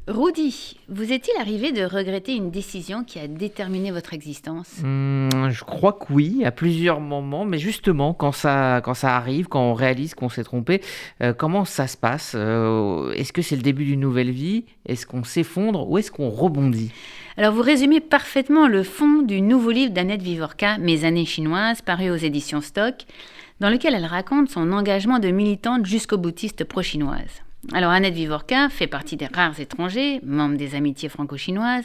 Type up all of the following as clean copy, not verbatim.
Rudy, vous est-il arrivé de regretter une décision qui a déterminé votre existence? Je crois que oui, à plusieurs moments, mais justement, quand ça arrive, quand on réalise qu'on s'est trompé, comment ça se passe? Est-ce que c'est le début d'une nouvelle vie? Est-ce qu'on s'effondre ou est-ce qu'on rebondit? Alors vous résumez parfaitement le fond du nouveau livre d'Annette Vivorca, Mes années chinoises, paru aux éditions Stock, dans lequel elle raconte son engagement de militante jusqu'au boutiste pro-chinoise. Alors Annette Vivorca fait partie des rares étrangers, membres des amitiés franco-chinoises,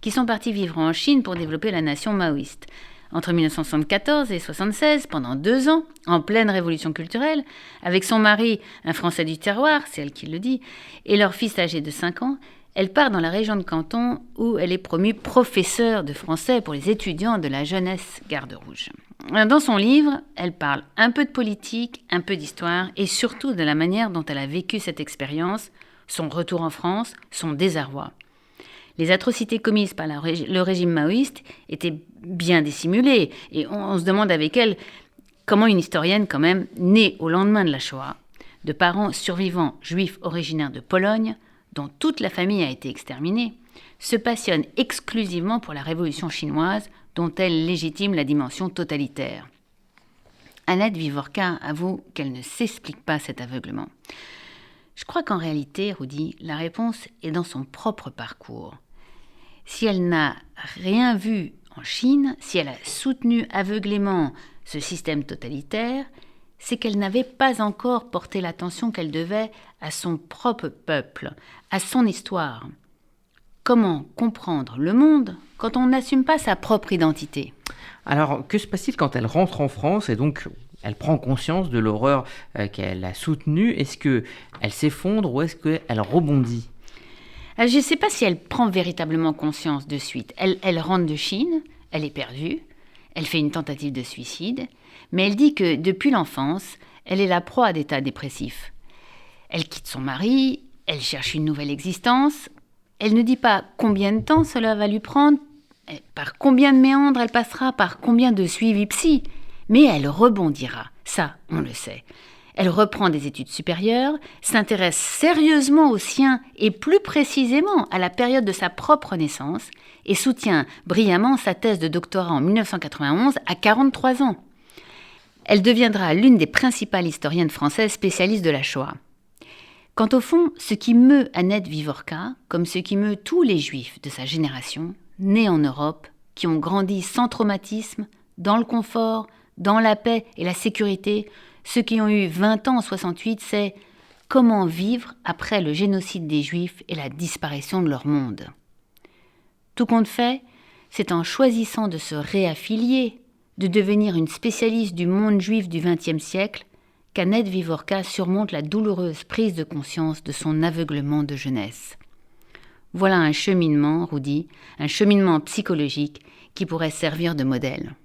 qui sont partis vivre en Chine pour développer la nation maoïste. Entre 1974 et 1976, pendant 2 ans, en pleine révolution culturelle, avec son mari, un Français du terroir, c'est elle qui le dit, et leur fils âgé de 5 ans, elle part dans la région de Canton où elle est promue professeure de français pour les étudiants de la jeunesse Garde Rouge. Dans son livre, elle parle un peu de politique, un peu d'histoire et surtout de la manière dont elle a vécu cette expérience, son retour en France, son désarroi. Les atrocités commises par le régime maoïste étaient bien dissimulées et on se demande avec elle comment une historienne quand même, née au lendemain de la Shoah, de parents survivants juifs originaires de Pologne, dont toute la famille a été exterminée, se passionne exclusivement pour la révolution chinoise dont elle légitime la dimension totalitaire. Annette Vivorca avoue qu'elle ne s'explique pas cet aveuglement. Je crois qu'en réalité, Rudy, la réponse est dans son propre parcours. Si elle n'a rien vu en Chine, si elle a soutenu aveuglément ce système totalitaire, c'est qu'elle n'avait pas encore porté l'attention qu'elle devait à son propre peuple, à son histoire. Comment comprendre le monde quand on n'assume pas sa propre identité ? Alors, que se passe-t-il quand elle rentre en France et donc elle prend conscience de l'horreur qu'elle a soutenue? Est-ce qu'elle s'effondre ou est-ce qu'elle rebondit? Je ne sais pas si elle prend véritablement conscience de suite. Elle rentre de Chine, elle est perdue, elle fait une tentative de suicide, mais elle dit que depuis l'enfance, elle est la proie d'états dépressifs. Elle quitte son mari, elle cherche une nouvelle existence. Elle ne dit pas combien de temps cela va lui prendre, par combien de méandres elle passera, par combien de suivi psy. Mais elle rebondira, ça on le sait. Elle reprend des études supérieures, s'intéresse sérieusement aux siens et plus précisément à la période de sa propre naissance et soutient brillamment sa thèse de doctorat en 1991 à 43 ans. Elle deviendra l'une des principales historiennes françaises spécialistes de la Shoah. Quant au fond, ce qui meut Annette Vivorca, comme ce qui meut tous les juifs de sa génération, nés en Europe, qui ont grandi sans traumatisme, dans le confort, dans la paix et la sécurité, ceux qui ont eu 20 ans en 68, c'est comment vivre après le génocide des Juifs et la disparition de leur monde. Tout compte fait, c'est en choisissant de se réaffilier, de devenir une spécialiste du monde juif du XXe siècle, qu'Annette Vivorca surmonte la douloureuse prise de conscience de son aveuglement de jeunesse. Voilà un cheminement, Rudy, un cheminement psychologique qui pourrait servir de modèle.